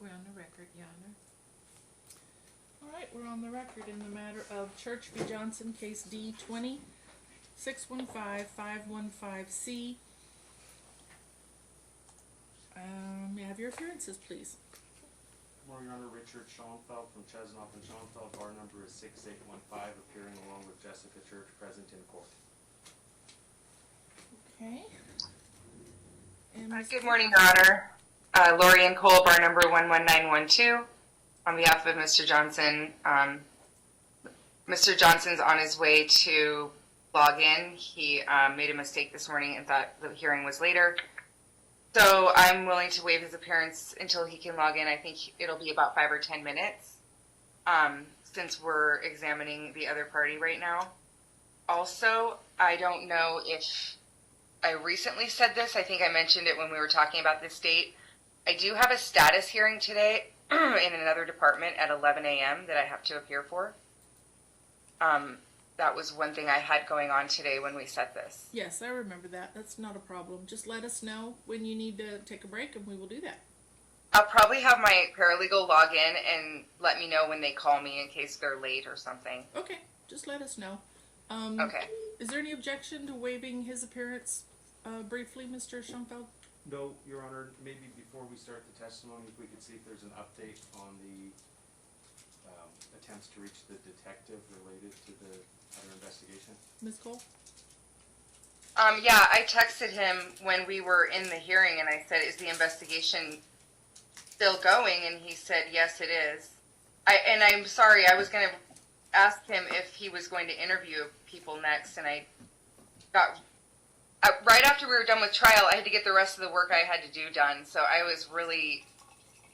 We're on the record, Your Honor. All right, we're on the record in the matter of Church v. Johnson, case D 20-615-515C. May I have your appearances, please? Good morning, Your Honor. Richard Schoenfeld from Chesnoff and Schoenfeld. Bar number is 6815, appearing along with Jessica Church, present in court. Okay. And Good morning, Your Honor. Lori and Cole, bar number 11912. On behalf of Mr. Johnson, Mr. Johnson's on his way to log in. He made a mistake this morning and thought the hearing was later. So I'm willing to waive his appearance until he can log in. I think it'll be about 5 or 10 minutes since we're examining the other party right now. Also, I don't know if I recently said this. I think I mentioned it when we were talking about this date. I do have a status hearing today in another department at 11 a.m. that I have to appear for. That was one thing I had going on today when we set this. yes, I remember that. That's not a problem. Just let us know when you need to take a break, and we will do that. I'll probably have my paralegal log in and let me know when they call me in case they're late or something. Okay, just let us know. Okay. Is there any objection to waiving his appearance briefly, Mr. Schoenfeld? No, Your Honor, maybe before we start the testimony, if we could see if there's an update on the attempts to reach the detective related to the other investigation. Ms. Cole? Yeah, I texted him when we were in the hearing and I said, is the investigation still going? And he said, yes, it is. And I'm sorry, I was going to ask him if he was going to interview people next, and I got, right after we were done with trial, I had to get the rest of the work I had to do done, so I was really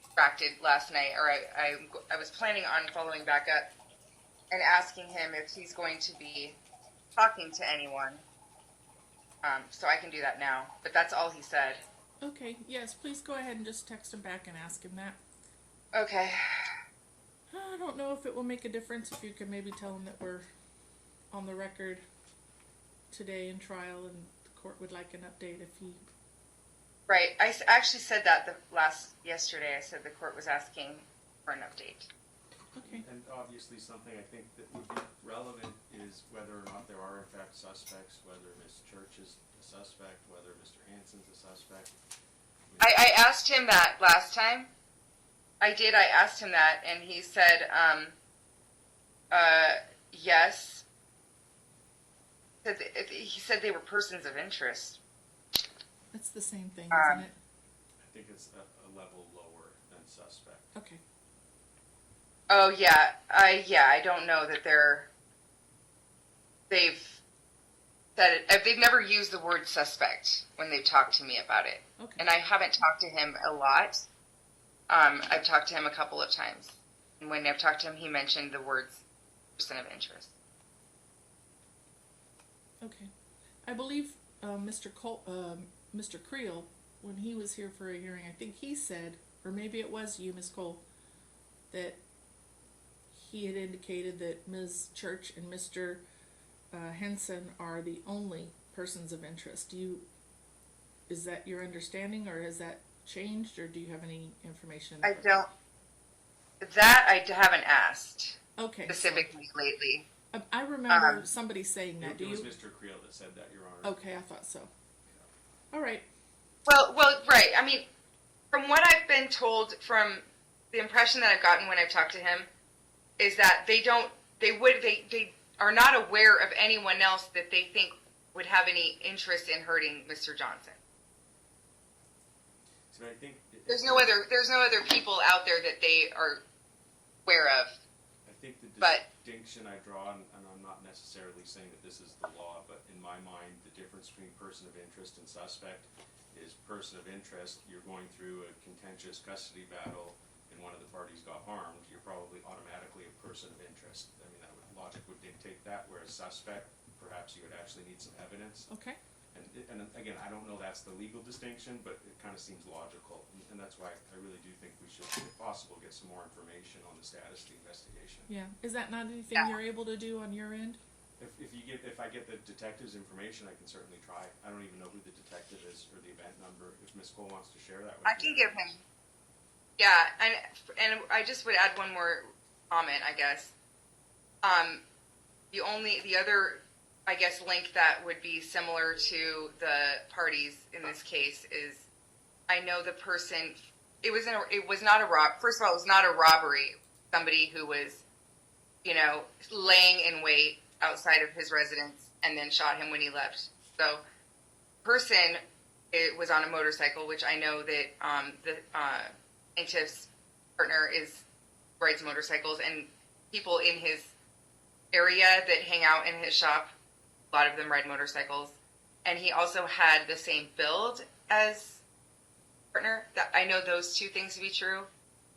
distracted last night, or I was planning on following back up and asking him if he's going to be talking to anyone. So I can do that now, but that's all he said. Okay, yes, please go ahead and just text him back and ask him that. Okay. I don't know if it will make a difference if you can maybe tell him that we're on the record today in trial and the court would like an update if he... Right. I actually said that yesterday. I said the court was asking for an update. Okay. And obviously something I think that would be relevant is whether or not there are in fact suspects, whether Ms. Church is a suspect, whether Mr. Hansen's a suspect. I asked him that last time. I asked him that, and he said, yes. He said they were persons of interest. That's the same thing, isn't it? I think it's a level lower than suspect. Okay. Oh, yeah. I don't know that they've said it. They've never used the word suspect when they've talked to me about it. Okay. And I haven't talked to him a lot. I've talked to him a couple of times. And when I've talked to him, he mentioned the words person of interest. Okay. I believe Mr. Creel, when he was here for a hearing, I think he said, or maybe it was you, Ms. Cole, that he had indicated that Ms. Church and Mr. Henson are the only persons of interest. Is that your understanding, or has that changed, or do you have any information? I haven't asked specifically lately. I remember somebody saying that. It was Mr. Creel that said that, Your Honor. Okay, I thought so. All right. Well, right. I mean, from what I've been told, from the impression that I've gotten when I've talked to him, is that they are not aware of anyone else that they think would have any interest in hurting Mr. Johnson. So I think there's no other people out there that they are aware of. I think the distinction I draw, and I'm not necessarily saying that this is the law, but in my mind, the difference between person of interest and suspect is person of interest. You're going through a contentious custody battle and one of the parties got harmed, you're probably automatically a person of interest. I mean, logic would dictate that, whereas suspect, perhaps you would actually need some evidence. Okay. And again, I don't know that's the legal distinction, but it kind of seems logical. And that's why I really do think we should, if possible, get some more information on the status of the investigation. Yeah. Is that not anything you're able to do on your end? If I get the detective's information, I can certainly try. I don't even know who the detective is or the event number. If Ms. Cole wants to share that with I can give him Yeah, and I just would add one more comment, I guess. The other, I guess, link that would be similar to the parties in this case is, I know the person. It was not a First of all, it was not a robbery. Somebody who was, laying in wait outside of his residence and then shot him when he left. So, person, it was on a motorcycle, which I know that the plaintiff's partner rides motorcycles, and people in his area that hang out in his shop, a lot of them ride motorcycles. And he also had the same build as partner. That I know those two things to be true.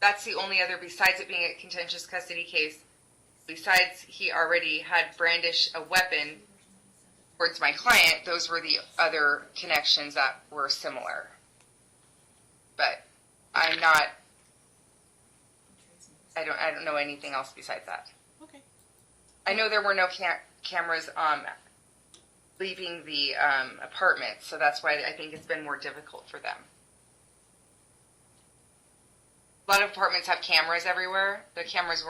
That's the only other, besides it being a contentious custody case, besides he already had brandished a weapon towards my client, those were the other connections that were similar. But I don't know anything else besides that. Okay. I know there were no cameras leaving the apartment, so that's why I think it's been more difficult for them. A lot of apartments have cameras everywhere. The cameras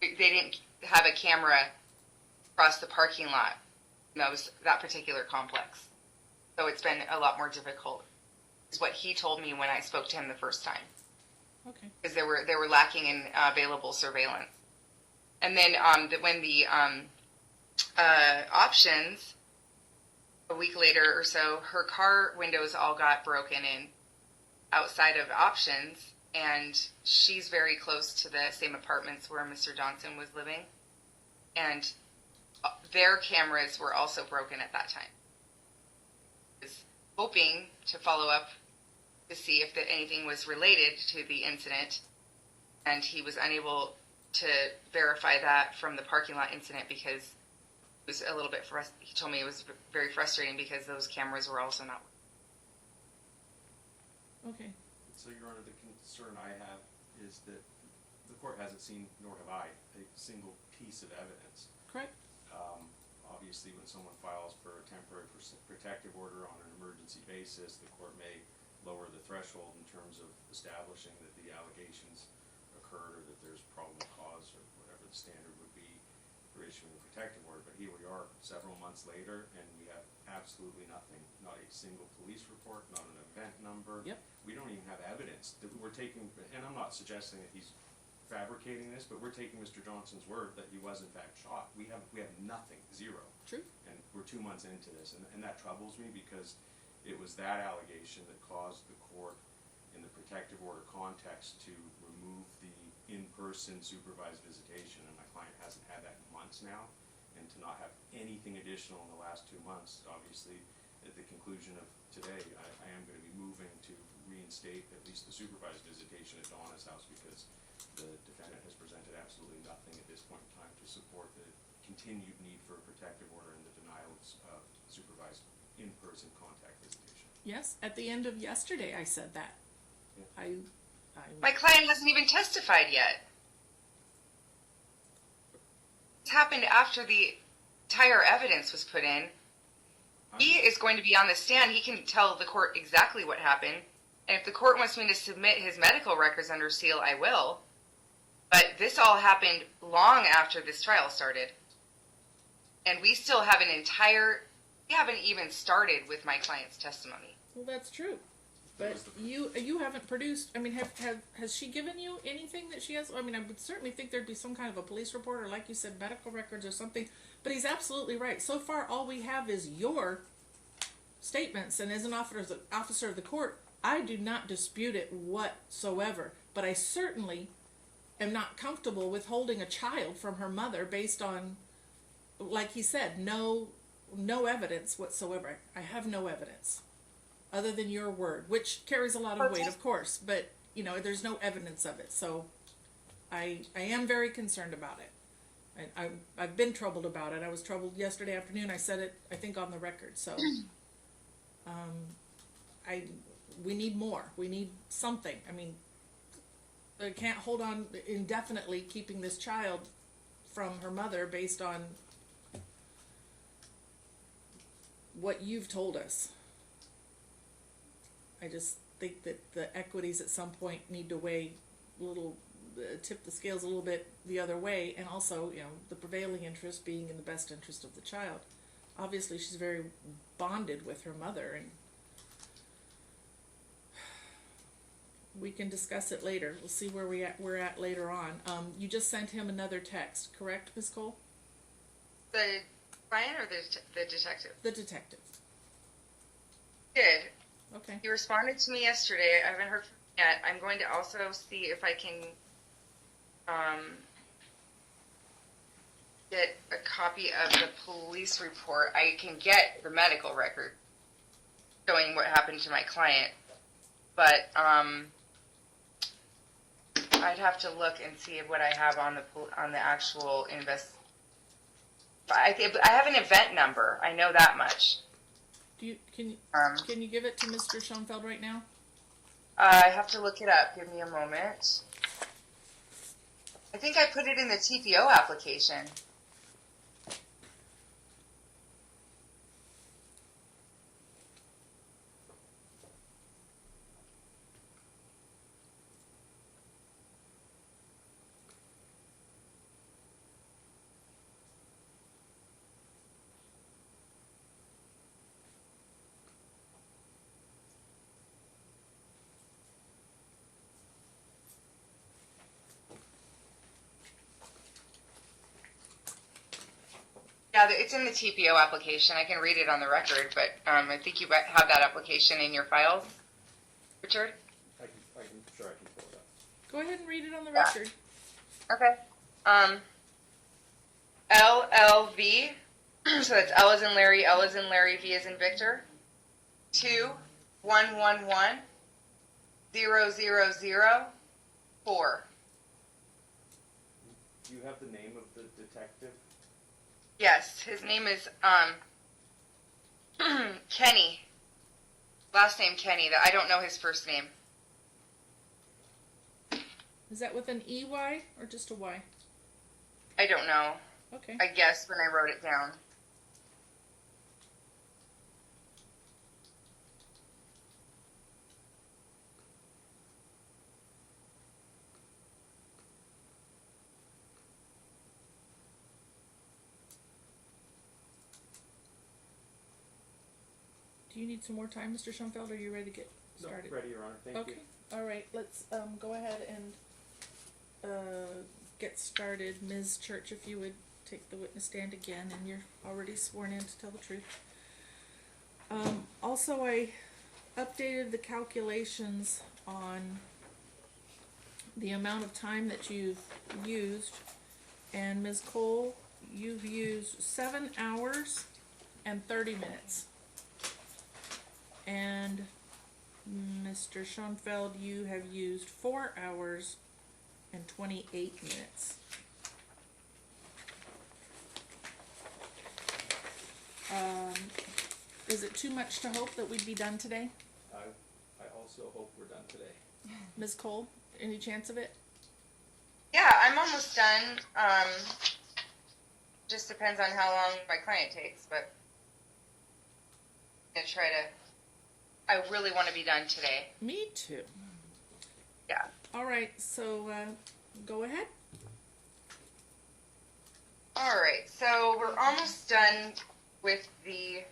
they didn't have a camera across the parking lot in that particular complex. So it's been a lot more difficult, is what he told me when I spoke to him the first time. Okay. Because they were lacking in available surveillance. And then when the options, a week later or so, her car windows all got broken in outside of options, and she's very close to the same apartments where Mr. Johnson was living, and their cameras were also broken at that time. I was hoping to follow up to see if anything was related to the incident, and he was unable to verify that from the parking lot incident because it was a little bit he told me it was very frustrating because those cameras were also not working. Okay. So, Your Honor, the concern I have is that the court hasn't seen, nor have I, a single piece of evidence. Correct. Obviously, when someone files for a temporary protective order on an emergency basis, the court may lower the threshold in terms of establishing that the allegations occurred or that there's probable cause or whatever the standard would be for issuing a protective order. But here we are several months later, and we have absolutely nothing, not a single police report, not an event number. Yep. We don't even have evidence that we're taking, and I'm not suggesting that he's fabricating this, but we're taking Mr. Johnson's word that he was in fact shot. We have nothing, zero. True. And we're 2 months into this, and that troubles me because it was that allegation that caused the court in the protective order context to remove the in-person supervised visitation, and my client hasn't had that in months now, and to not have anything additional in the last 2 months, obviously at the conclusion of today, I am going to be moving to reinstate at least the supervised visitation at Donna's house because the defendant has presented absolutely nothing at this point in time to support the continued need for a protective order and the denial of supervised in-person contact visitation. Yes, at the end of yesterday I said that. Yeah. My client hasn't even testified yet. It's happened after the entire evidence was put in. He is going to be on the stand. He can tell the court exactly what happened. And if the court wants me to submit his medical records under seal, I will. But this all happened long after this trial started. And we still have we haven't even started with my client's testimony. Well, that's true. But you haven't produced, I mean, has she given you anything that she has? I mean, I would certainly think there'd be some kind of a police report or, like you said, medical records or something. But he's absolutely right. So far, all we have is your statements. And as an officer of the court, I do not dispute it whatsoever. But I certainly am not comfortable with holding a child from her mother based on, like he said, no evidence whatsoever. I have no evidence other than your word, which carries a lot of weight, of course, but there's no evidence of it. So I am very concerned about it. I've been troubled about it. I was troubled yesterday afternoon. I said it, I think, on the record. So we need more. We need something. I mean, I can't hold on indefinitely keeping this child from her mother based on what you've told us. think that the equities at some point need to weigh a little, tip the scales a little bit the other way, and also, the prevailing interest being in the best interest of the child. Obviously, she's very bonded with her mother, and we can discuss it later. We'll see where we're at later on. You just sent him another text, correct, Ms. Cole? The client or the detective? The detective. Did. Okay. He responded to me yesterday. I haven't heard from him yet. I'm going to also see if I can get a copy of the police report. I can get the medical record showing what happened to my client, but I'd have to look and see what I have on the actual I have an event number. I know that much. Can you give it to Mr. Schoenfeld right now? I have to look it up. Give me a moment. I think I put it in the TPO application. Yeah, it's in the TPO application. I can read it on the record, but I think you have that application in your files, Richard? I can pull it up. Go ahead and read it on the record. Okay. LLV, so that's L as in Larry, L as in Larry, V as in Victor, 211100004. Do you have the name of the detective? Yes, his name is Kenny. Last name Kenny. I don't know his first name. Is that with an EY or just a Y? I don't know. Okay. I guessed when I wrote it down. Do you need some more time, Mr. Schoenfeld, or are you ready to get started? No, ready, Your Honor. Thank you. Okay. All right. Let's go ahead and get started. Ms. Church, if you would take the witness stand again, and you're already sworn in to tell the truth. Also, I updated the calculations on the amount of time that you've used, and Ms. Cole, you've used 7 hours and 30 minutes. And Mr. Schoenfeld, you have used 4 hours and 28 minutes. Is it too much to hope that we'd be done today? I also hope we're done today. Ms. Cole, any chance of it? Yeah, I'm almost done. Just depends on how long my client takes, but I'm gonna I really want to be done today. Me too. Yeah. All right, so go ahead. All right, so we're almost done with the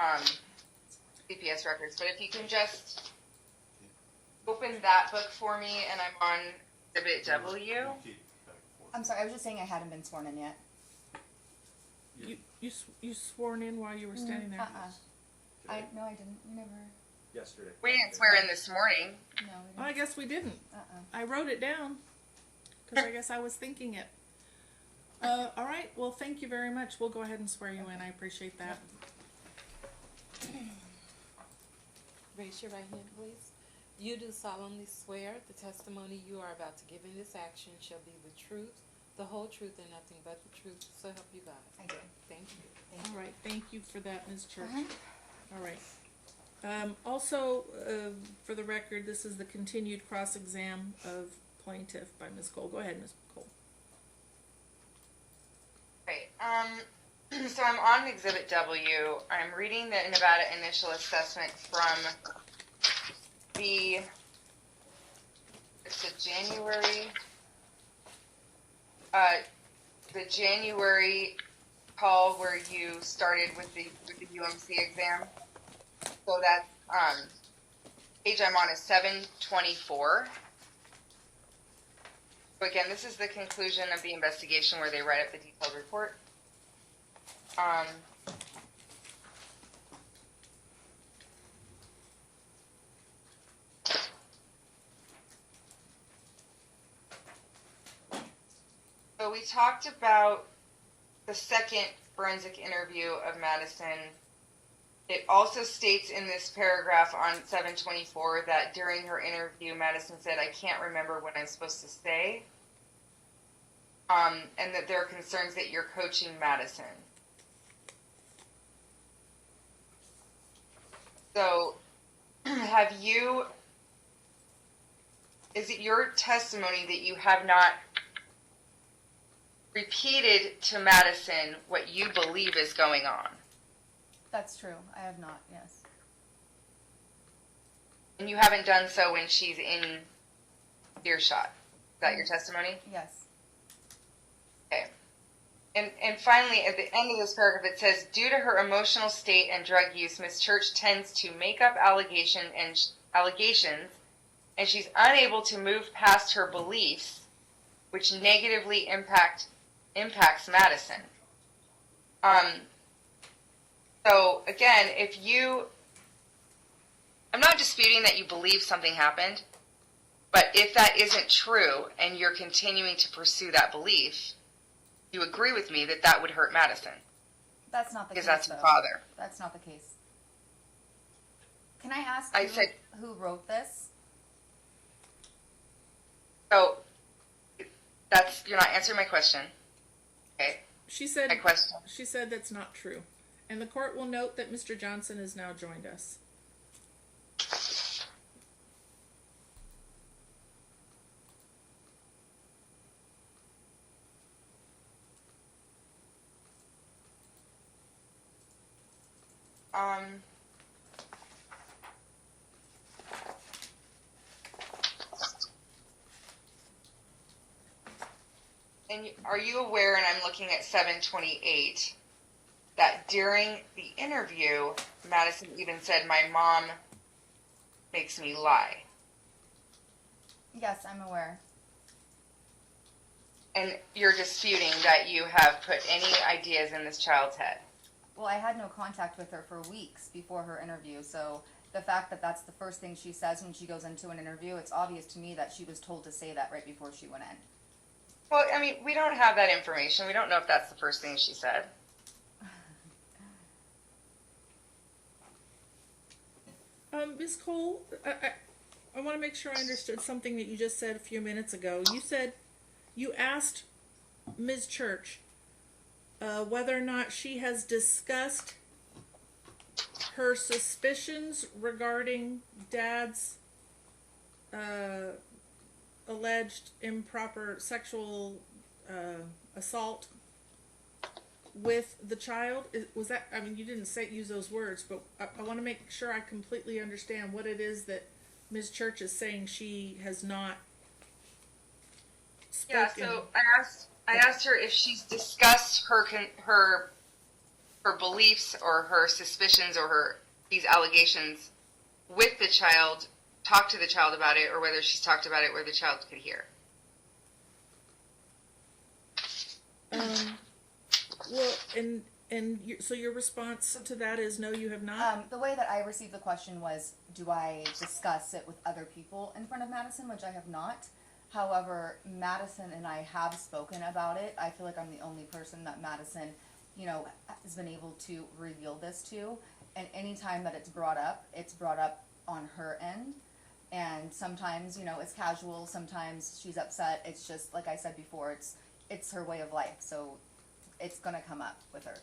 CPS records, but if you can just open that book for me, and I'm on Exhibit W. I'm sorry, I was just saying I hadn't been sworn in yet. You sworn in while you were standing there? No, I didn't. You never. Yesterday. We didn't swear in this morning. No, we Well, I didn't. guess we didn't. Uh-uh. I wrote it down because I guess I was thinking it. All right. Well, thank you very much. We'll go ahead and swear you in. I appreciate that. Raise your right hand, please. You do solemnly swear the testimony you are about to give in this action shall be the truth, the whole truth, and nothing but the truth. So help you God. I did. Thank you. All right. Thank you for that, Ms. Church. Uh-huh. All right. Also, for the record, this is the continued cross-exam of plaintiff by Ms. Cole. Go ahead, Ms. Cole. Right. So I'm on Exhibit W. I'm reading the Nevada initial assessment from it's a January, the January call where you started with the UMC exam. So that's, page I'm on is 724. So again, this is the conclusion of the investigation where they write up the detailed report. So we talked about the second forensic interview of Madison. It also states in this paragraph on 724 that during her interview, Madison said, "I can't remember what I'm supposed to say," and that there are concerns that you're coaching Madison. So, is it your testimony that you have not repeated to Madison what you believe is going on? That's true. I have not, yes. And you haven't done so when she's in earshot. Is that your testimony? Yes. Okay. And finally, at the end of this paragraph, it says, due to her emotional state and drug use, Ms. Church tends to make up allegations, and she's unable to move past her beliefs, which negatively impacts Madison. So again, I'm not disputing that you believe something happened, but if that isn't true and you're continuing to pursue that belief, you agree with me that that would hurt Madison. That's not the case, because that's though. her father. That's not the case. Can I ask who wrote this? So, you're not answering my question. Okay. She said, My question. she said that's not true. And the court will note that Mr. Johnson has now joined us. And are you aware, and I'm looking at 728, that during the interview, Madison even said, "My mom makes me lie." Yes, I'm aware. And you're disputing that you have put any ideas in this child's head. Well, I had no contact with her for weeks before her interview, so the fact that that's the first thing she says when she goes into an interview, it's obvious to me that she was told to say that right before she went in. Well, I mean, we don't have that information. We don't know if that's the first thing she said. Ms. Cole, I want to make sure I understood something that you just said a few minutes ago. You said you asked Ms. Church whether or not she has discussed her suspicions regarding Dad's alleged improper sexual assault with the child. Was that, I mean, you didn't use those words, but I want to make sure I completely understand what it is that Ms. Church is saying she has not spoken. Yeah, so I asked her if she's discussed her beliefs or her suspicions or these allegations with the child, talked to the child about it, or whether she's talked about it where the child could hear. Well, so your response to that is no, you have not? The way that I received the question was, do I discuss it with other people in front of Madison, which I have not. However, Madison and I have spoken about it. I feel like I'm the only person that Madison, has been able to reveal this to. And anytime that it's brought up on her end. And sometimes, it's casual. Sometimes she's upset. It's just, like I said before, it's her way of life. So it's going to come up with her.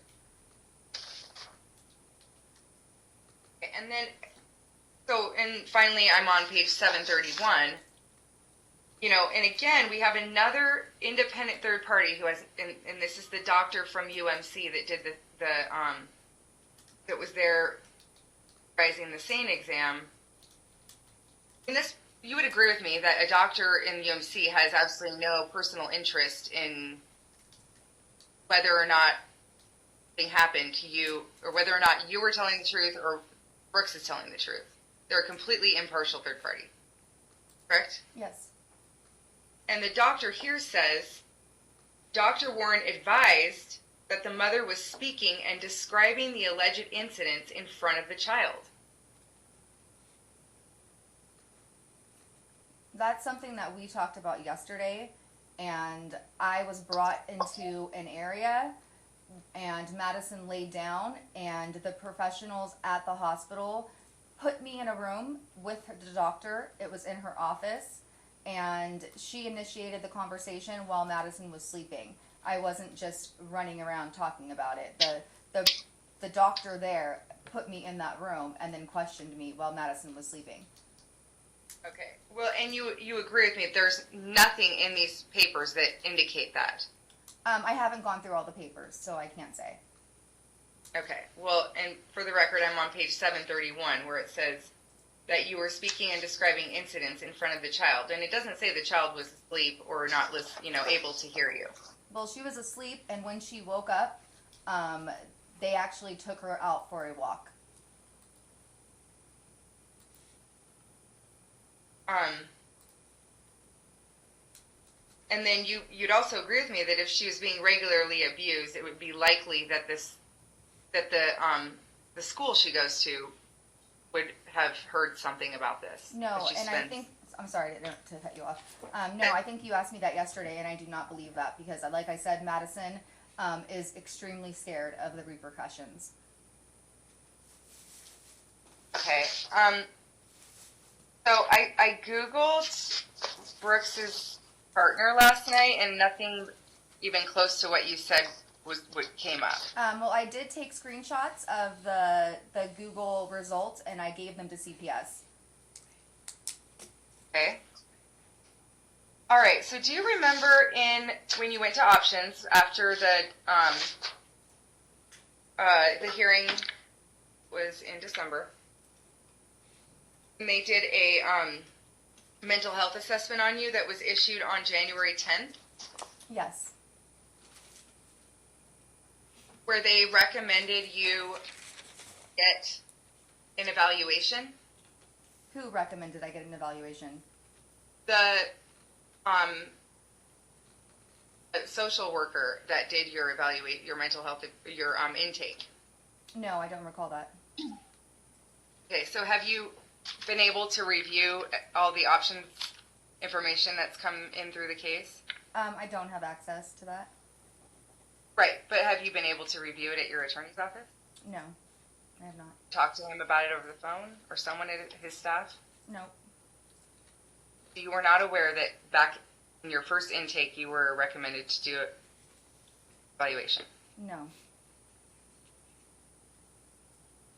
And then, and finally, I'm on page 731. And again, we have another independent third party who has, and this is the doctor from UMC that did that was there supervising the SANE exam. And this, you would agree with me that a doctor in UMC has absolutely no personal interest in whether or not something happened to you, or whether or not you were telling the truth or Brooks is telling the truth. They're a completely impartial third party. Correct? Yes. And the doctor here says, Dr. Warren advised that the mother was speaking and describing the alleged incidents in front of the child. That's something that we talked about yesterday, and I was brought into an area, and Madison laid down, and the professionals at the hospital put me in a room with the doctor. It was in her office, and she initiated the conversation while Madison was sleeping. I wasn't just running around talking about it. The doctor there put me in that room and then questioned me while Madison was sleeping. Okay. Well, and you agree with me, there's nothing in these papers that indicate that. I haven't gone through all the papers, so I can't say. Okay. Well, and for the record, I'm on page 731 where it says that you were speaking and describing incidents in front of the child, and it doesn't say the child was asleep or not, able to hear you. Well, she was asleep, and when she woke up, they actually took her out for a walk. And then you'd also agree with me that if she was being regularly abused, it would be likely that the school she goes to would have heard something about this. No, and I think, I'm sorry to cut you off. No, I think you asked me that yesterday, and I do not believe that because, like I said, Madison is extremely scared of the repercussions. Okay. So I Googled Brooks's partner last night, and nothing even close to what you said was what came up. Well, I did take screenshots of the Google results, and I gave them to CPS. Okay. All right. So do you remember when you went to options after the hearing was in December, and they did a mental health assessment on you that was issued on January 10th, Yes. where they recommended you get an evaluation? Who recommended I get an evaluation? The social worker that did your mental health, your intake. No, I don't recall that. Okay, so have you been able to review all the options information that's come in through the case? I don't have access to that. Right, but have you been able to review it at your attorney's office? No, I have not. Talk to him about it over the phone or someone at his staff? No. You were not aware that back in your first intake you were recommended to do an evaluation? No.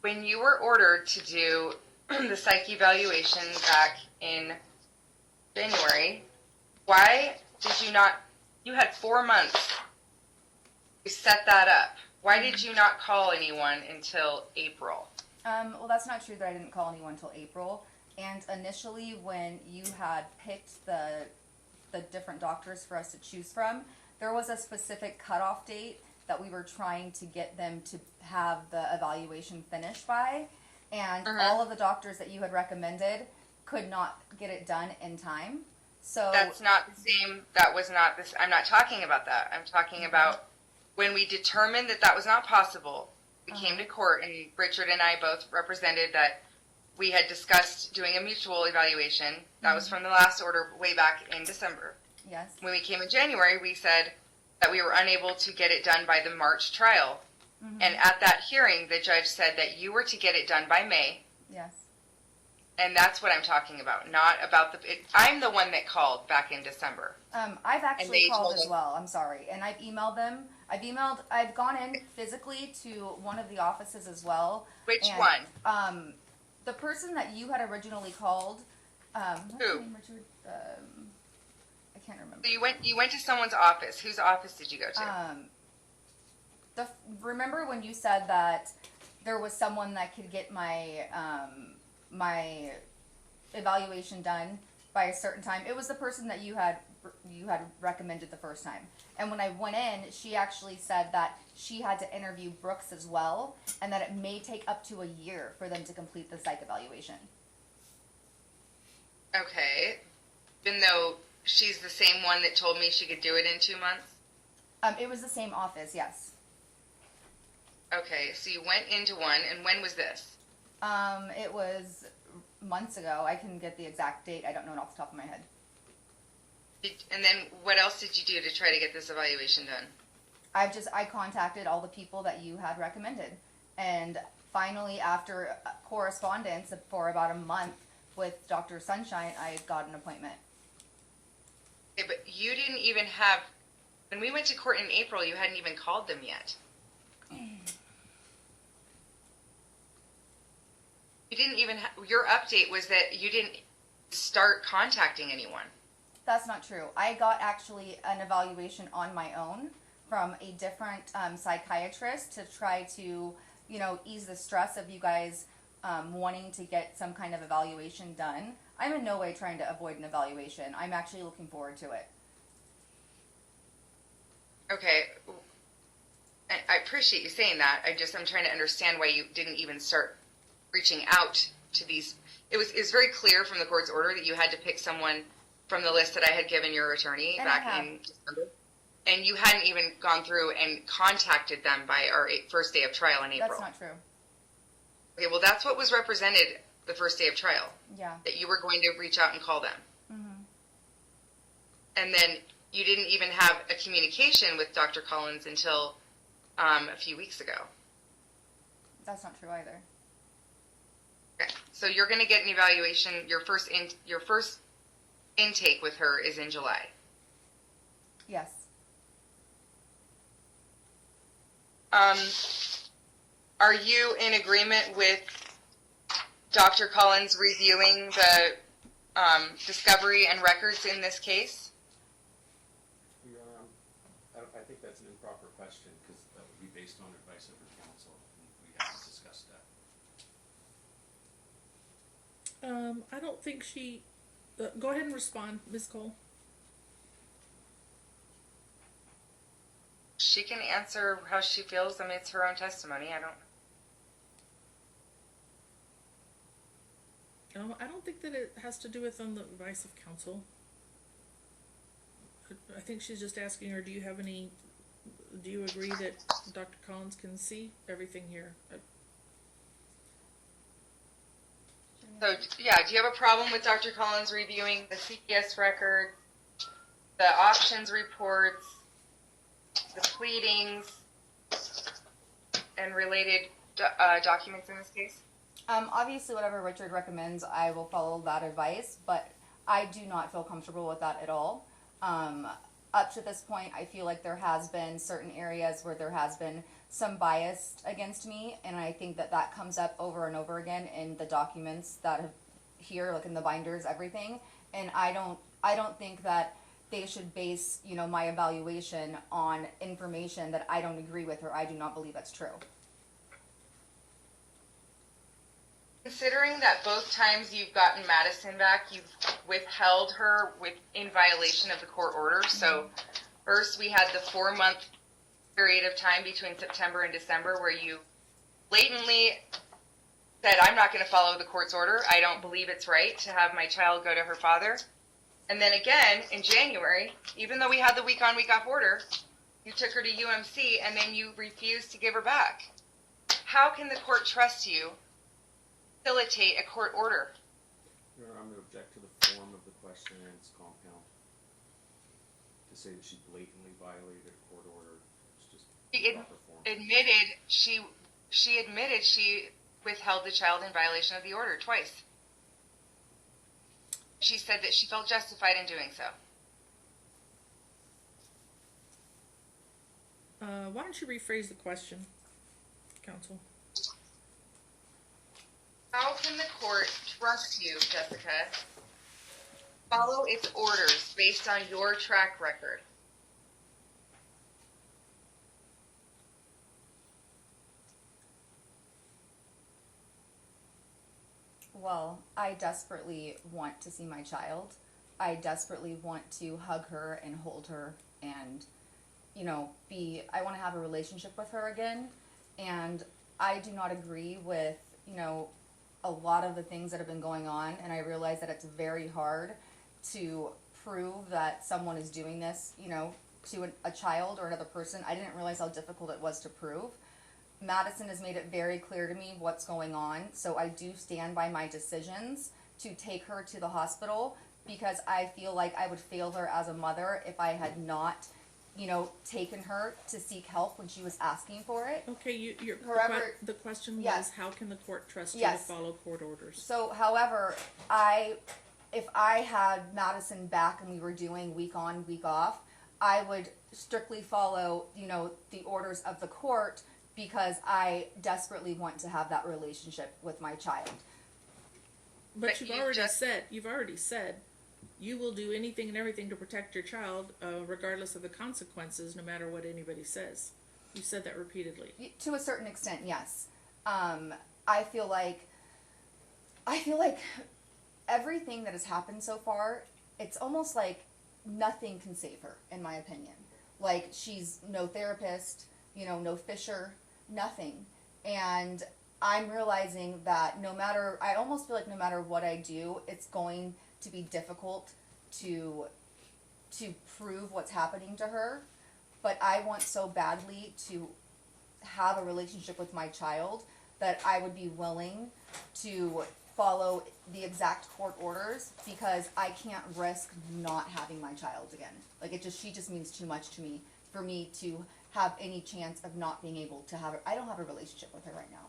When you were ordered to do the psych evaluation back in January, why did you not, you had 4 months to set that up. Why did you not call anyone until April? Well, that's not true that I didn't call anyone until April. And initially, when you had picked the different doctors for us to choose from, there was a specific cutoff date that we were trying to get them to have the evaluation finished by. And all of the doctors that you had recommended could not get it done in time. So that's not the same. That was not this. I'm not talking about that. I'm talking about when we determined that was not possible. We came to court, and Richard and I both represented that we had discussed doing a mutual evaluation. That was from the last order way back in December. Yes. When we came in January, we said that we were unable to get it done by the March trial. And at that hearing, the judge said that you were to get it done by May. Yes. And that's what I'm talking about, not about I'm the one that called back in December. I've actually called as well. I'm sorry. And I've emailed them. I've gone in physically to one of the offices as well. Which and, one? The person that you had originally called. What's Who? his name, Richard? I can't remember. So you went to someone's office. Whose office did you go to? Remember when you said that there was someone that could get my my evaluation done by a certain time. It was the person that you had recommended the first time. And when I went in, she actually said that she had to interview Brooks as well, and that it may take up to a year for them to complete the psych evaluation. Okay. Even though she's the same one that told me she could do it in 2 months? It was the same office, yes. Okay, so you went into one, and when was this? It was months ago. I can get the exact date. I don't know it off the top of my head. And then what else did you do to try to get this evaluation done? I contacted all the people that you had recommended. And finally, after correspondence for about a month with Dr. Sunshine, I got an appointment. Okay, but you didn't even have, when we went to court in April, you hadn't even called them yet. You didn't even your update was that you didn't start contacting anyone. That's not true. I got actually an evaluation on my own from a different psychiatrist to try to, ease the stress of you guys wanting to get some kind of evaluation done. I'm in no way trying to avoid an evaluation. I'm actually looking forward to it. Okay. I appreciate you saying that. I'm trying to understand why you didn't even start reaching out to these. It was very clear from the court's order that you had to pick someone from the list that I had given your attorney And back in December. And you hadn't even gone through and contacted them by our first day of trial in April. That's not true. Okay, well, that's what was represented the first day of trial. Yeah. That you were going to reach out and call them. Mm-hmm. And then you didn't even have a communication with Dr. Collins until a few weeks ago. That's not true either. Okay, so you're going to get an evaluation. Your first intake with her is in July. Yes. Are you in agreement with Dr. Collins reviewing the discovery and records in this case? Your Honor, I think that's an improper question because that would be based on advice of her counsel. We haven't discussed that. I don't think she. Go ahead and respond, Ms. Cole. She can answer how she feels. I mean, it's her own testimony. I don't think that it has to do with on the advice of counsel. I think she's just asking her, do you agree that Dr. Collins can see everything here? So, yeah, do you have a problem with Dr. Collins reviewing the CPS record, the options reports, the pleadings, and related documents in this case? Obviously, whatever Richard recommends, I will follow that advice, but I do not feel comfortable with that at all. Up to this point, I feel like there has been certain areas where there has been some bias against me, and I think that comes up over and over again in the documents that have here, like in the binders, everything. And I don't think that they should base, my evaluation on information that I don't agree with or I do not believe that's true. Considering that both times you've gotten Madison back, you've withheld her in violation of the court order. So first we had the 4-month period of time between September and December where you blatantly said, I'm not going to follow the court's order. I don't believe it's right to have my child go to her father. And then again, in January, even though we had the week-on, week-off order, you took her to UMC and then you refused to give her back. How can the court trust you to facilitate a court order? Your Honor, I'm going to object to the form of the question and its compound. To say that she blatantly violated a court order is just proper form. She admitted she withheld the child in violation of the order twice. She said that she felt justified in doing so. Why don't you rephrase the question, counsel? How can the court trust you, Jessica? Follow its orders based on your track record. well, I desperately want to see my child. I desperately want to hug her and hold her and, I want to have a relationship with her again. And I do not agree with, a lot of the things that have been going on. And I realize that it's very hard to prove that someone is doing this, to a child or another person. I didn't realize how difficult it was to prove. Madison has made it very clear to me what's going on, so I do stand by my decisions to take her to the hospital because I feel like I would fail her as a mother if I had not, taken her to seek help when she was asking for it. Okay, However, the question was, yes. how can the court trust you Yes. to follow court orders? So, however, if I had Madison back and we were doing week on, week off, I would strictly follow, the orders of the court because I desperately want to have that relationship with my child. But you've already said you will do anything and everything to protect your child, regardless of the consequences, no matter what anybody says. You said that repeatedly. To a certain extent, yes. I feel like everything that has happened so far, it's almost like nothing can save her, in my opinion. Like, she's no therapist, no Fisher, nothing. And I'm realizing that I almost feel like no matter what I do, it's going to be difficult to prove what's happening to her. But I want so badly to have a relationship with my child that I would be willing to follow the exact court orders because I can't risk not having my child again. Like, she just means too much to me for me to have any chance of not being able to have her. I don't have a relationship with her right now,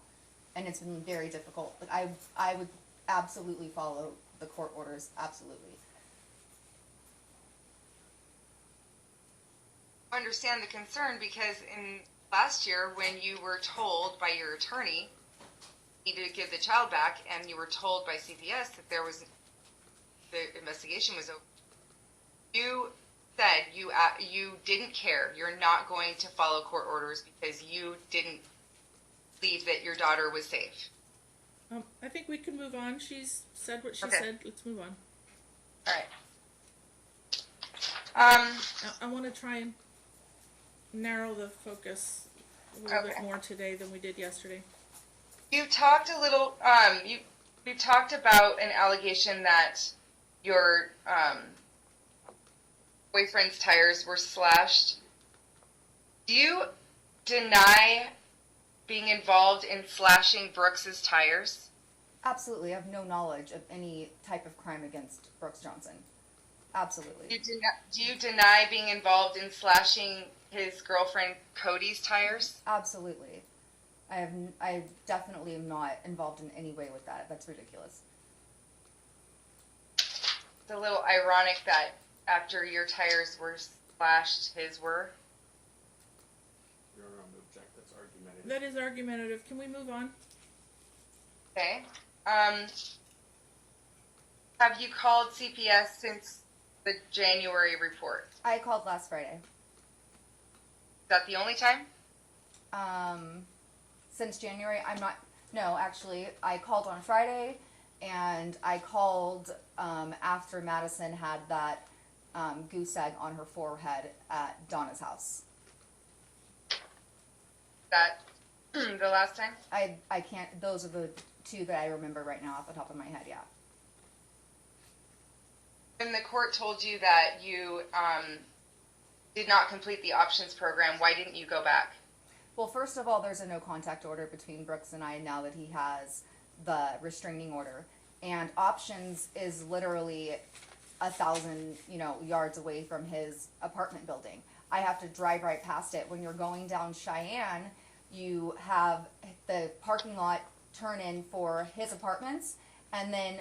and it's been very difficult. But I would absolutely follow the court orders, absolutely. I understand the concern because in last year when you were told by your attorney you needed to give the child back and you were told by CPS that the investigation was over, you said you didn't care. You're not going to follow court orders because you didn't believe that your daughter was safe. I think we can move on. She's said what she Okay. said. Let's move on. All right. I want to try and narrow the focus a little bit more today than we did yesterday. You talked a little. You talked about an allegation that your boyfriend's tires were slashed. Do you deny being involved in slashing Brooks's tires? Absolutely. I have no knowledge of any type of crime against Brooks Johnson. Absolutely. Do you deny being involved in slashing his girlfriend Cody's tires? Absolutely. I definitely am not involved in any way with that. That's ridiculous. It's a little ironic that after your tires were slashed, his were. Your Honor, I'm to object. That's argumentative. That is argumentative. Can we move on? Okay. Have you called CPS since the January report? I called last Friday. Is that the only time? Since January, actually, I called on Friday, and I called after Madison had that goose egg on her forehead at Donna's house. That the last time? I can't, those are the two that I remember right now off the top of my head, yeah. When the court told you that you did not complete the options program, why didn't you go back? Well, first of all, there's a no contact order between Brooks and I now that he has the restraining order. And options is literally 1,000, yards away from his apartment building. I have to drive right past it. When you're going down Cheyenne, you have the parking lot turn in for his apartments. And then,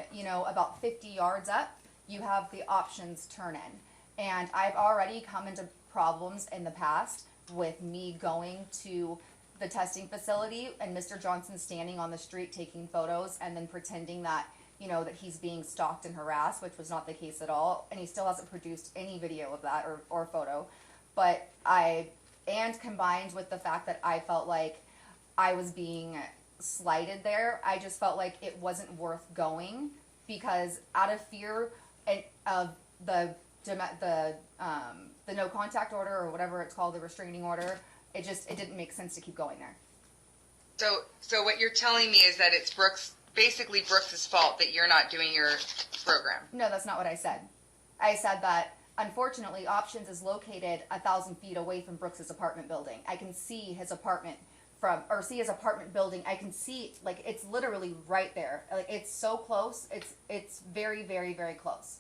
about 50 yards up, you have the options turn in. And I've already come into problems in the past with me going to the testing facility and Mr. Johnson standing on the street taking photos and then pretending that, that he's being stalked and harassed, which was not the case at all. And he still hasn't produced any video of that or photo. But and combined with the fact that I felt like I was being slighted there. I just felt like it wasn't worth going because out of fear of the no contact order or whatever it's called, the restraining order, it didn't make sense to keep going there. So what you're telling me is that it's basically Brooks's fault that you're not doing your program. No, that's not what I said. I said that unfortunately Options is located 1,000 feet away from Brooks's apartment building. I can see his apartment see his apartment building. I can see, like, it's literally right there. Like, it's so close. It's very, very, very close.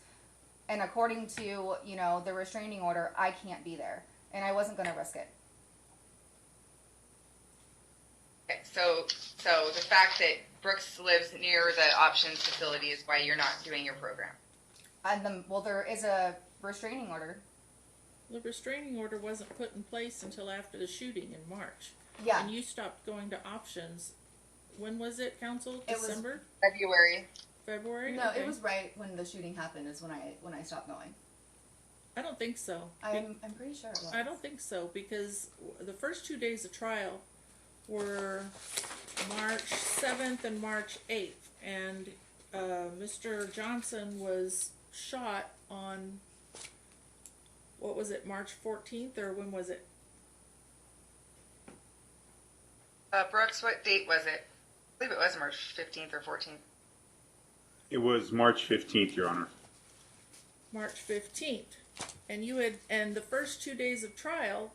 And according to, the restraining order, I can't be there. And I wasn't going to risk it. Okay, so the fact that Brooks lives near the Options facility is why you're not doing your program. And there is a restraining order. The restraining order wasn't put in place until after the shooting in March. Yeah. And you stopped going to Options. When was it, Council? It was December? February. No, Okay. it was right when the shooting happened is when I stopped going. I don't think so. I'm pretty sure it was. I don't think so, because the first 2 days of trial were March 7th and March 8th, and Mr. Johnson was shot on, what was it, March 14th, or when was it? Brooks, what date was it? I believe it was March 15th or 14th. It was March 15th, Your Honor. March 15th. And the first 2 days of trial,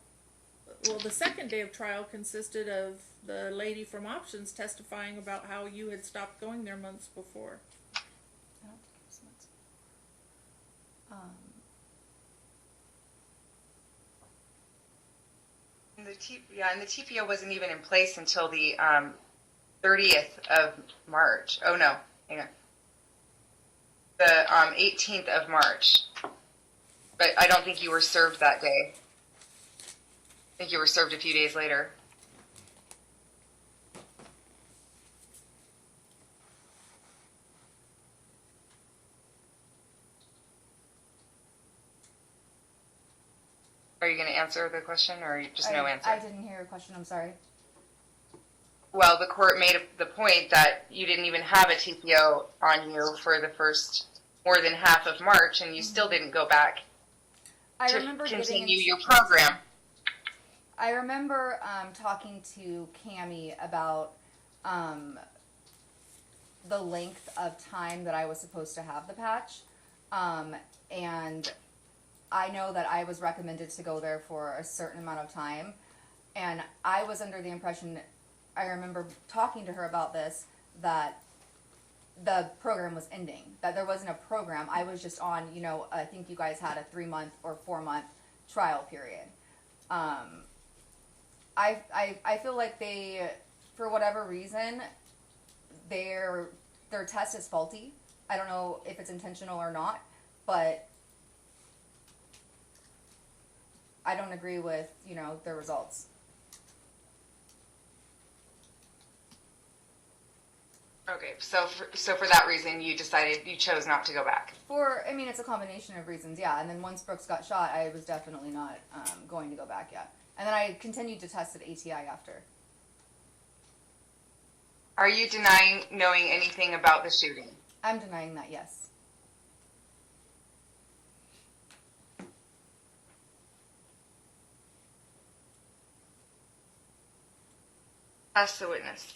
well, the second day of trial consisted of the lady from Options testifying about how you had stopped going there months before. I don't think it was months. And the TPO wasn't even in place until the 30th of March. Oh no, hang on. The 18th of March. But I don't think you were served that day. I think you were served a few days later. Are you going to answer the question, or just no answer? I didn't hear your question. I'm sorry. Well, the court made the point that you didn't even have a TPO on you for the first more than half of March, and you still didn't go back I to remember continue your program. I remember talking to Cammie about the length of time that I was supposed to have the patch, and I know that I was recommended to go there for a certain amount of time, and I was under the impression, I remember talking to her about this, that the program was ending, that there wasn't a program. I was just on, I think you guys had a 3-month or 4-month trial period. I feel like they, for whatever reason, their test is faulty. I don't know if it's intentional or not, but I don't agree with, their results. Okay, so for that reason, you chose not to go back. It's a combination of reasons, yeah. And then once Brooks got shot, I was definitely not going to go back yet. And then I continued to test at ATI after. Are you denying knowing anything about the shooting? I'm denying that, yes. Ask the witness.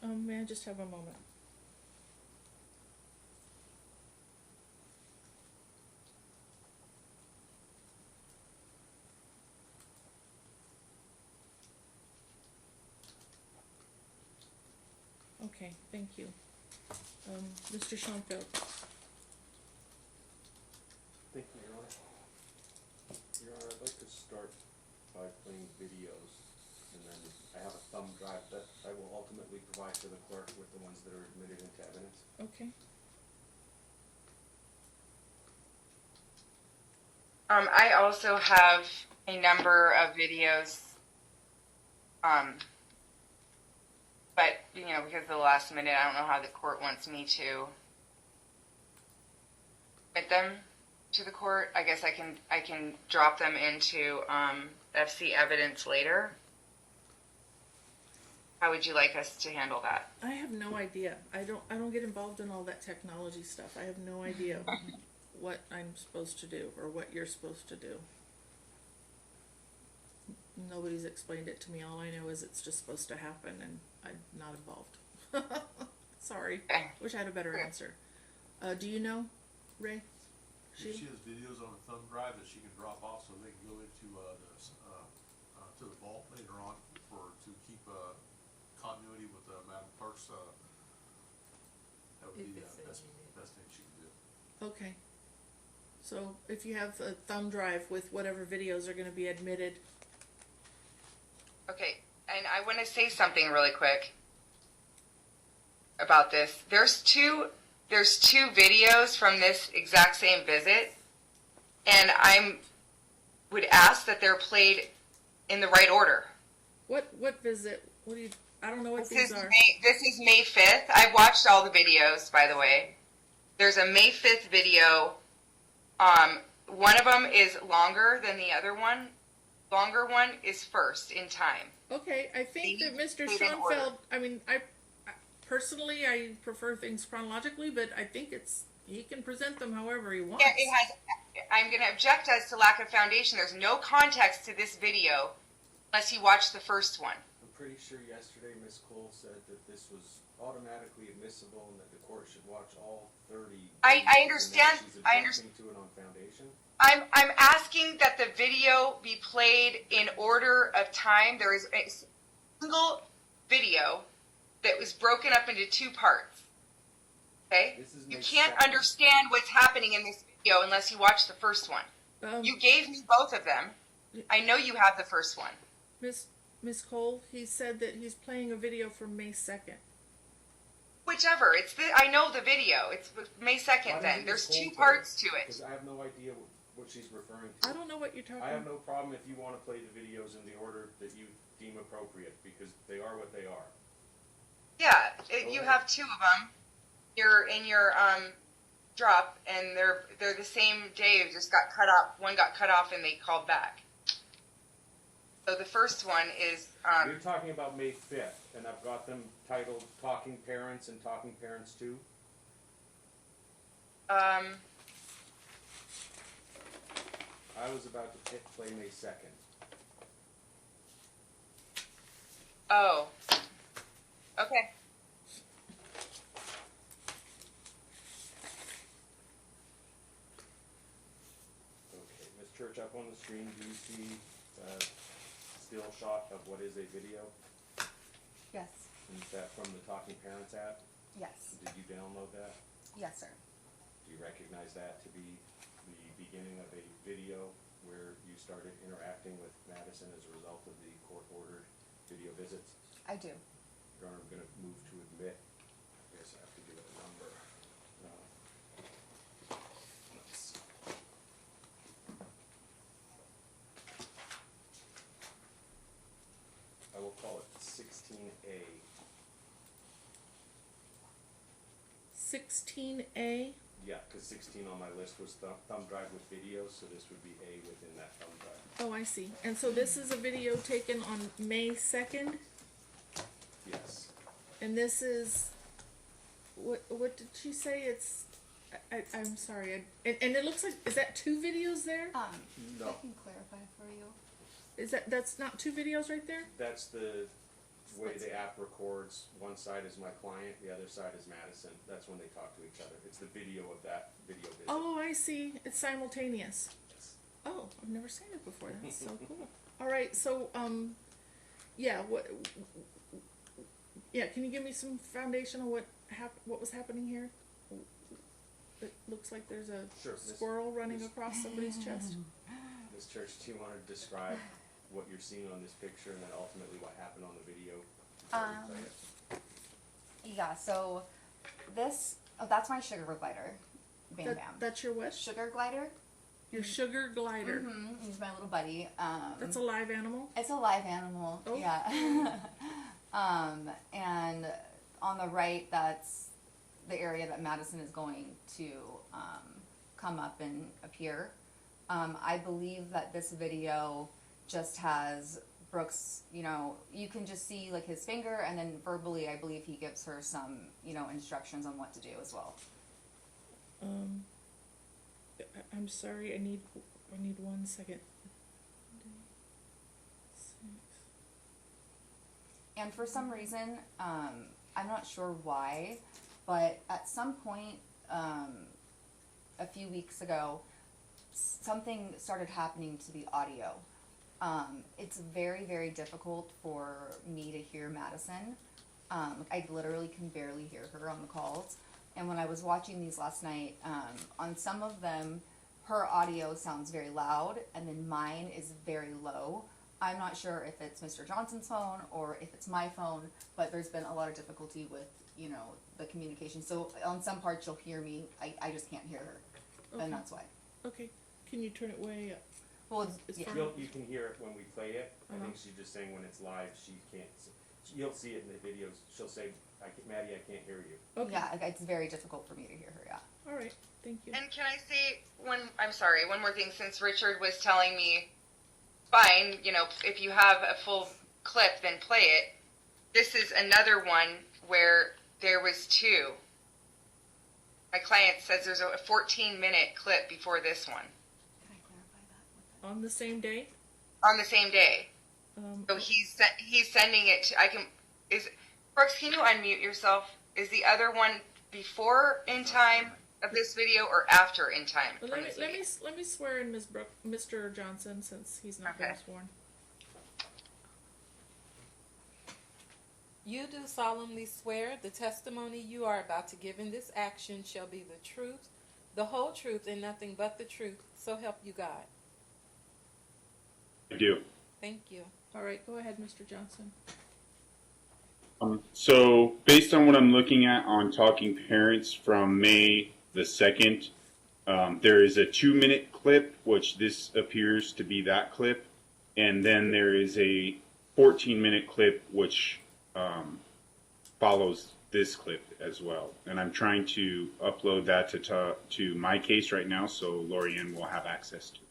May I just have a moment? Okay, thank you. Mr. Schoenfeld. Thank you, Your Honor. Your Honor, I'd like to start by playing videos, and then I have a thumb drive that I will ultimately provide to the clerk with the ones that are admitted into evidence. Okay. I also have a number of videos, but because of the last minute, I don't know how the court wants me to get them to the court. I guess I can drop them into FC evidence later. How would you like us to handle that? I have no idea. I don't get involved in all that technology stuff. I have no idea what I'm supposed to do or what you're supposed to do. Nobody's explained it to me. All I know is it's just supposed to happen, and I'm not involved. Sorry. Okay. Wish I had a better Okay. answer. Do you know, Ray? She has videos on a thumb drive that she can drop off so they can go into to the vault later on to keep continuity with Madam Clerk's. That would be the best thing she can do. Okay. So if you have a thumb drive with whatever videos are going to be admitted. Okay, and I want to say something really quick about this. There's two videos from this exact same visit, and I would ask that they're played in the right order. What visit? What do you? I don't know what This these are. This is May 5th. I've watched all the videos, by the way. There's a May 5th video. One of them is longer than the other one. Longer one is first in time. Okay, I think that Mr. Played in order. Schoenfeld. I mean, I personally I prefer things chronologically, but I think he can present them however he wants. Yeah, it has. I'm going to object as to lack of foundation. There's no context to this video unless you watch the first one. I'm pretty sure yesterday Ms. Cole said that this was automatically admissible and that the court should watch all 30. I and that understand. She's I objecting to it on foundation. I'm asking that the video be played in order of time. There is a single video that was broken up into two parts. Okay? This is You May can't 2nd. understand what's happening in this video unless you watch the first one. You gave me both of them. I know you have the first one. Miss Cole, he said that he's playing a video from May 2nd. Whichever. I know the video. It's May 2nd then. There's two parts to it. Because I have no idea what she's referring to. I don't know what you're talking I have about. no problem if you want to play the videos in the order that you deem appropriate, because they are what they are. Yeah, you have two of them. You're in your drop, and they're the same day. It just got cut off. One got cut off, and they called back. So the first one is You're talking about May 5th, and I've got them titled Talking Parents and Talking Parents 2. I was about to play May 2nd. Oh, okay. Okay, Ms. Church, up on the screen, do you see a still shot of what is a video? Yes. Is that from the Talking Parents app? Yes. Did you download that? Yes, sir. Do you recognize that to be the beginning of a video where you started interacting with Madison as a result of the court-ordered video visits? I do. Your Honor, I'm going to move to admit. I guess I have to give it a number. Let's see. I will call it 16A. 16A. Yeah, because 16 on my list was thumb drive with videos, so this would be A within that thumb drive. Oh, I see. And so this is a video taken on May 2nd, Yes. and this is what did she say? It's I'm sorry. And it looks like, is that two videos there? No. I can clarify for you. Is that's not two videos right there? That's the way the app records. One side is my client, the other side is Madison. That's when they talk to each other. It's the video of that video visit. Oh, I see. It's simultaneous. Yes. Oh, I've never seen it before. That's so cool. All right, so yeah, yeah, can you give me some foundation on what was happening here? It looks like there's a Sure, squirrel running across somebody's chest. Ms. Church, do you want to describe what you're seeing on this picture and then ultimately what happened on the video? before we play it? Yeah, so that's my sugar glider. Bam Bam. That's your what? Sugar glider. Your sugar glider. Mm-hmm. He's my little buddy. That's a live animal? It's a live animal. Oh. Yeah. And on the right, that's the area that Madison is going to come up and appear. I believe that this video just has Brooks, you know, you can just see like his finger, and then verbally, I believe he gives her some, you know, instructions on what to do as well. I'm sorry, I need 1 second. And for some reason, I'm not sure why, but at some point, a few weeks ago, something started happening to the audio. It's very, very difficult for me to hear Madison. I literally can barely hear her on the calls. And when I was watching these last night, on some of them, her audio sounds very loud, and then mine is very low. I'm not sure if it's Mr. Johnson's phone or if it's my phone, but there's been a lot of difficulty with, you know, the communication. So on some parts you'll hear me, I just can't hear her, Okay. and that's why. Okay, can you turn it way up? Well, It's yeah. fine. You can hear it when we play it. I think she's just saying when it's live, she can't. You'll see it in the videos. She'll say, "Maddie, I can't hear you." Okay. Yeah, it's very difficult for me to hear her, yeah. All right, thank you. And can I say one more thing, since Richard was telling me, fine, you know, if you have a full clip, then play it. This is another one where there was two. My client says there's a 14-minute clip before this one Can I clarify that? On the same day? on the same day. So Oh, he's sending it to, Brooks, can you unmute yourself? Is the other one before in time of this video or after in time well, from let this me video? let me swear in Mr. Johnson, since he's not been Okay. sworn. You do solemnly swear the testimony you are about to give in this action shall be the truth, the whole truth, and nothing but the truth. So help you God. I do. Thank you. All right, go ahead, Mr. Johnson. So based on what I'm looking at on Talking Parents from May the 2nd, there is a 2-minute clip, which this appears to be that clip. And then there is a 14-minute clip, which follows this clip as well. And I'm trying to upload that to my case right now, so Lorianne will have access to it.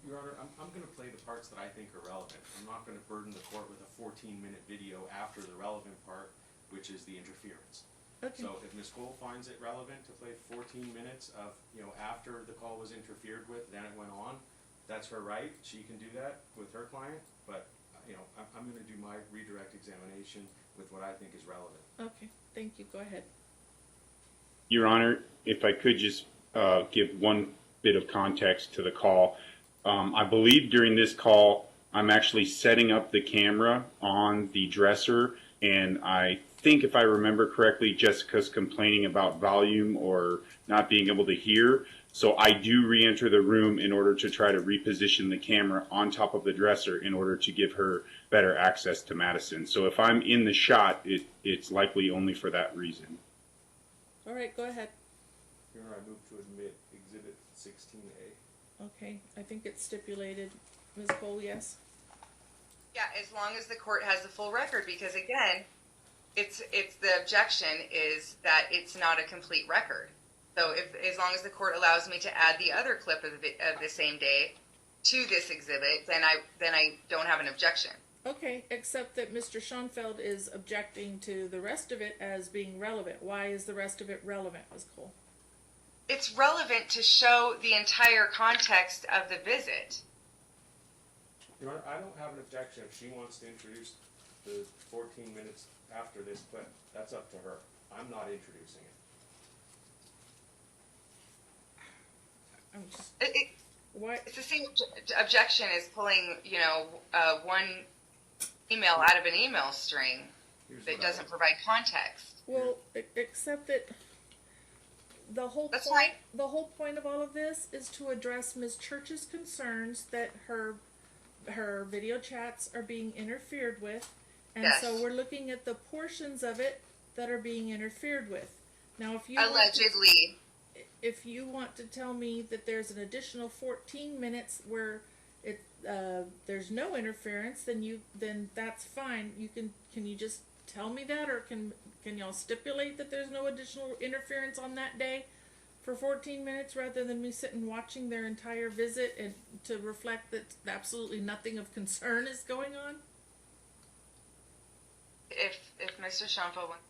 Your Honor, I'm going to play the parts that I think are relevant. I'm not going to burden the court with a 14-minute video after the relevant part, which is the interference. Okay. So if Ms. Cole finds it relevant to play 14 minutes of, you know, after the call was interfered with, then it went on, that's her right. She can do that with her client, but, you know, I'm going to do my redirect examination with what I think is relevant. Okay, thank you. Go ahead. Your Honor, if I could just give one bit of context to the call. I believe during this call, I'm actually setting up the camera on the dresser, and I think if I remember correctly, Jessica's complaining about volume or not being able to hear. So I do re-enter the room in order to try to reposition the camera on top of the dresser in order to give her better access to Madison. So if I'm in the shot, it's likely only for that reason. All right, go ahead. Your Honor, I move to admit Exhibit 16A. Okay, I think it's stipulated. Ms. Cole, yes? Yeah, as long as the court has the full record, because again, it's the objection is that it's not a complete record. So as long as the court allows me to add the other clip of the same day to this exhibit, then I don't have an objection. Okay, except that Mr. Schoenfeld is objecting to the rest of it as being relevant. Why is the rest of it relevant, Ms. Cole? It's relevant to show the entire context of the visit. Your Honor, I don't have an objection if she wants to introduce the 14 minutes after this clip. That's up to her. I'm not introducing it. I'm just, It, why? It's the same objection as pulling, you know, one email out of an email string Here's that what I doesn't would- provide context. Well, except that the whole That's point, fine. the whole point of all of this is to address Ms. Church's concerns that her video chats are being interfered with, and Yes. so we're looking at the portions of it that are being interfered with. Now, Allegedly. if you want to tell me that there's an additional 14 minutes where there's no interference, then that's fine. Can you just tell me that, or can y'all stipulate that there's no additional interference on that day for 14 minutes rather than me sitting watching their entire visit and to reflect that absolutely nothing of concern is going on? If Mr. Schoenfeld wants,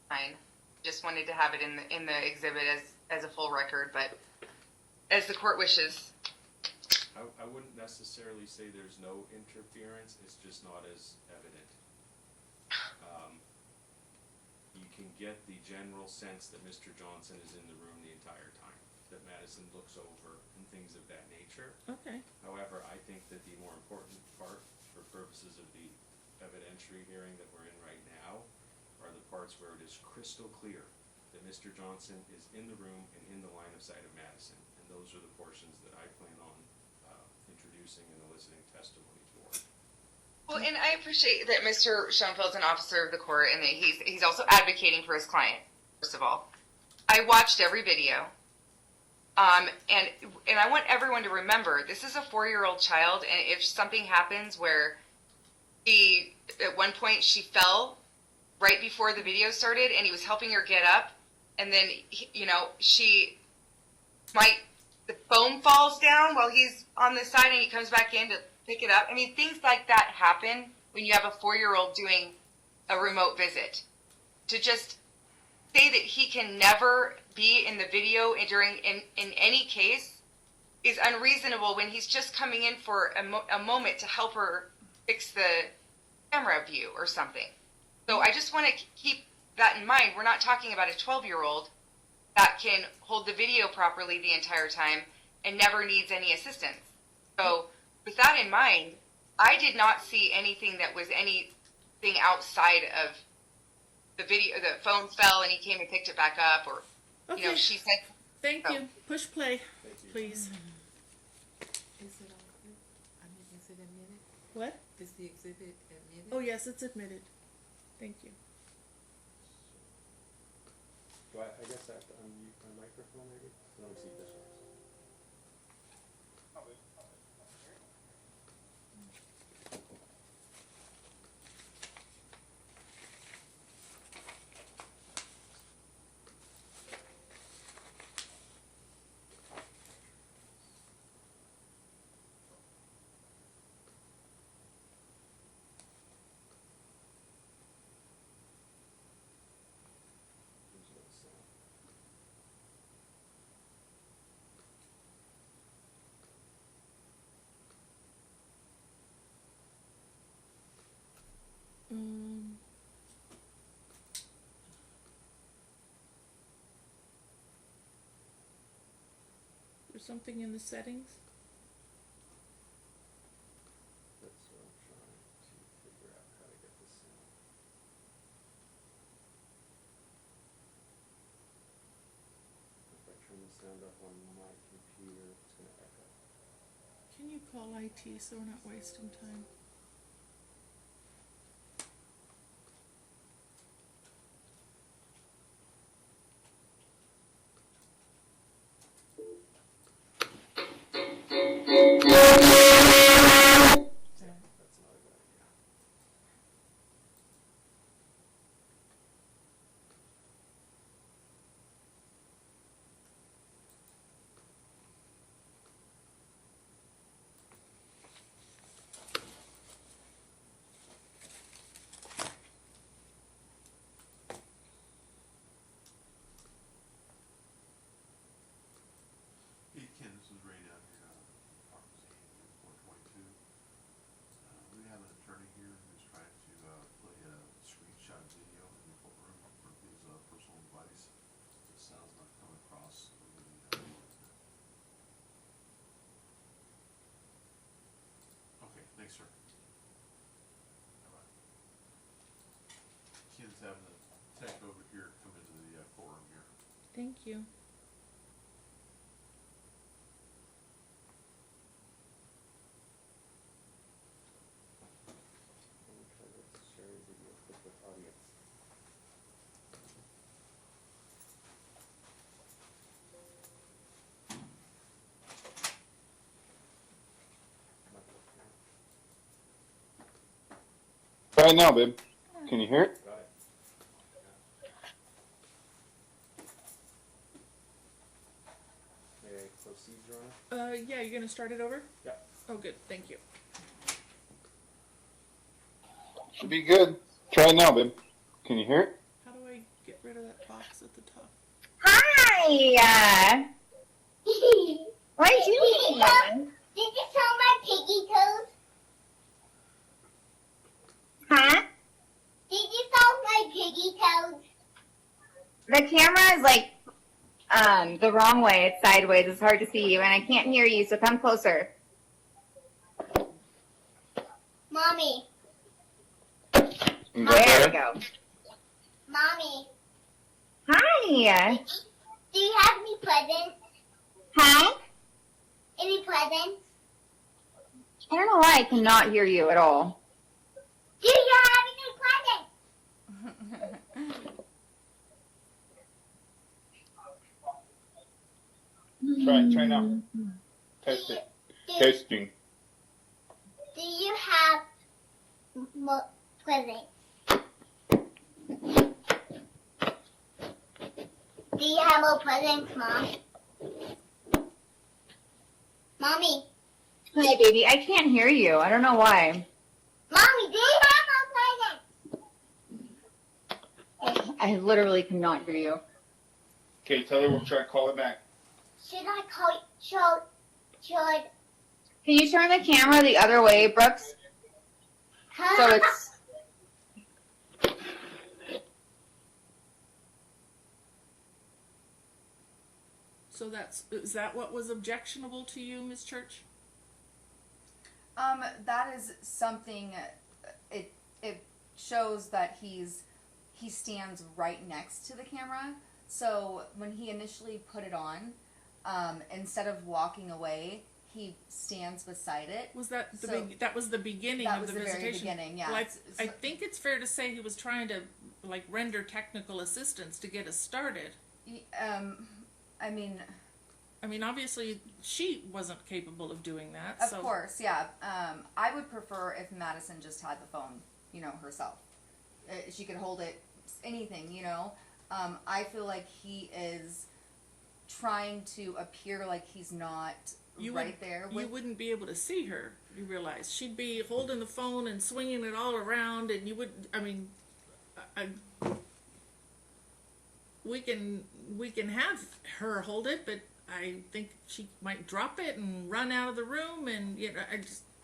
fine. Just wanted to have it in the exhibit as a full record, but as the court wishes. I wouldn't necessarily say there's no interference, it's just not as evident. You can get the general sense that Mr. Johnson is in the room the entire time, that Madison looks over and things of that nature. Okay. However, I think that the more important part for purposes of the evidentiary hearing that we're in right now are the parts where it is crystal clear that Mr. Johnson is in the room and in the line of sight of Madison. And those are the portions that I plan on introducing and eliciting testimony for. Well, and I appreciate that Mr. Schoenfeld's an officer of the court and that he's also advocating for his client, first of all. I watched every video. And I want everyone to remember, this is a 4-year-old child, and if something happens where at one point she fell right before the video started and he was helping her get up, and then, the foam falls down while he's on the side and he comes back in to pick it up. I mean, things like that happen when you have a 4-year-old doing a remote visit. To just say that he can never be in the video in any case is unreasonable when he's just coming in for a moment to help her fix the camera view or something. So I just want to keep that in mind. We're not talking about a 12-year-old that can hold the video properly the entire time and never needs any assistance. So with that in mind, I did not see anything that was anything outside of the video. The phone fell and he came and picked it back up, or, Okay. she said. Thank Oh. you. Push play, Thank you. please. Is it is it admitted? What? Is the exhibit admitted? Oh, yes, it's admitted. Thank you. Do I guess I have to unmute my microphone maybe? Let me see this one. There's something in the settings? That's what I'm trying to figure out how to get this sound. If I turn the sound up on my computer, it's going to echo. Can you call IT so we're not wasting time? That's not a good idea. Hey, Ken, this is Ray down here, Pharmacy 422. We have an attorney here who's trying to play a screenshot video in the courtroom from his personal device. The sound's not coming across over the Okay, thanks, sir. Bye-bye. Ken's having the tech over here come into the courtroom here. Thank you. Let me try to share a video clip with audience. Try it now, babe. Can you hear it? Got it. proceed, Your Honor? Yeah, you're gonna start it over? Yeah. Oh, good, thank you. Should be good. Try it now, babe. Can you hear it? How do I get rid of that box at the top? Hi! What are you doing? Did you tell my piggy toes? Huh? Did you tell my piggy toes? The camera is like the wrong way. It's sideways. It's hard to see you, and I can't hear you, so come closer. Mommy, Is that There we better? go. Mommy, Hi! do you have any presents? Huh? Any presents? I don't know why I cannot hear you at all. Do you have any presents? Try now. Test it. Testing. Do you have more presents? Do you have more presents, Mom? Mommy, Hi, baby. I can't hear you. I don't know why. Mommy, do you have more presents? I literally cannot hear you. Okay, tell her we'll try to call it back. Should I call? Should? Can you turn the camera the other way, Brooks? So it's... So is that what was objectionable to you, Ms. Church? That is something, it shows that he stands right next to the camera. So when he initially put it on, instead of walking away, he stands beside it. Was that So- that was the beginning That of was the the very visitation? beginning, yeah. Well, I So- think it's fair to say he was trying to like render technical assistance to get us started. I mean, Obviously she wasn't capable of doing that. of so. course, yeah. I would prefer if Madison just had the phone, herself. She could hold it, anything, I feel like he is trying to appear like he's not there. You wouldn't be able to see her. You realize she'd be holding the phone and swinging it all around, and you would. We can have her hold it, but I think she might drop it and run out of the room, and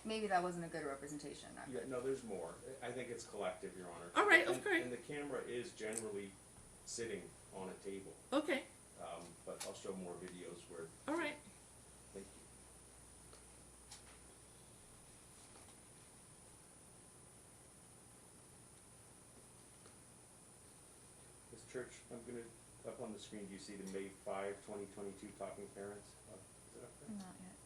Maybe that wasn't a good representation. Yeah, no, there's more. I think it's collective, Your Honor. All right, And- okay. And the camera is generally sitting on a table, Okay, but I'll show more videos where. all right. Thank you. Ms. Church, I'm gonna, up on the screen, do you see the May 5, 2022 Talking Parents? Is it up there? Not yet.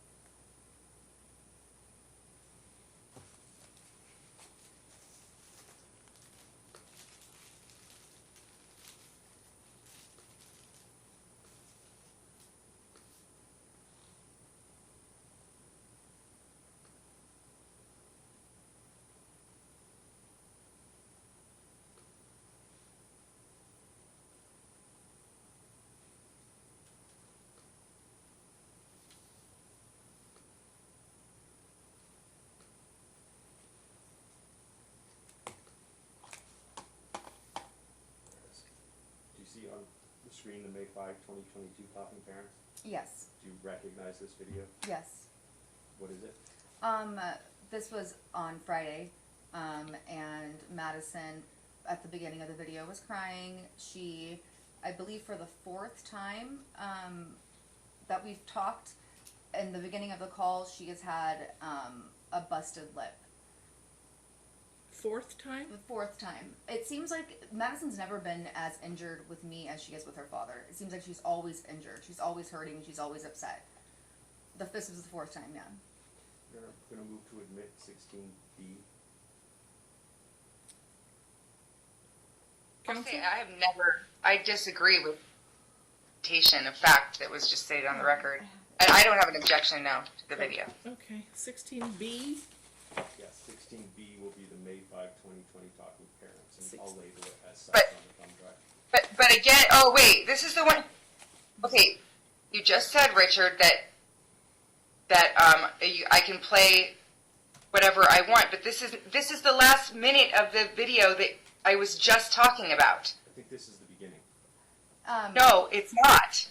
Do you see on the screen the May 5, 2022 Talking Parents? Yes. Do you recognize this video? Yes. What is it? This was on Friday, and Madison, at the beginning of the video, was crying. She, I believe for the fourth time, that we've talked, in the beginning of the call, she has had, a busted lip. Fourth time? The fourth time. It seems like Madison's never been as injured with me as she is with her father. It seems like she's always injured. She's always hurting. She's always upset. This was the fourth time, yeah. You're gonna move to admit 16B. I'll say I disagree with a fact that was just stated on the record. And I don't have an objection now to the video. Okay, 16B. Yes, 16B will be the May 5, 2020 Talking Parents, and I'll label it as such But- on the thumb drive. But again, oh wait, this is the one. Okay, you just said, Richard, that that I can play whatever I want, but this is the last minute of the video that I was just talking about. I think this is the beginning. No, it's not.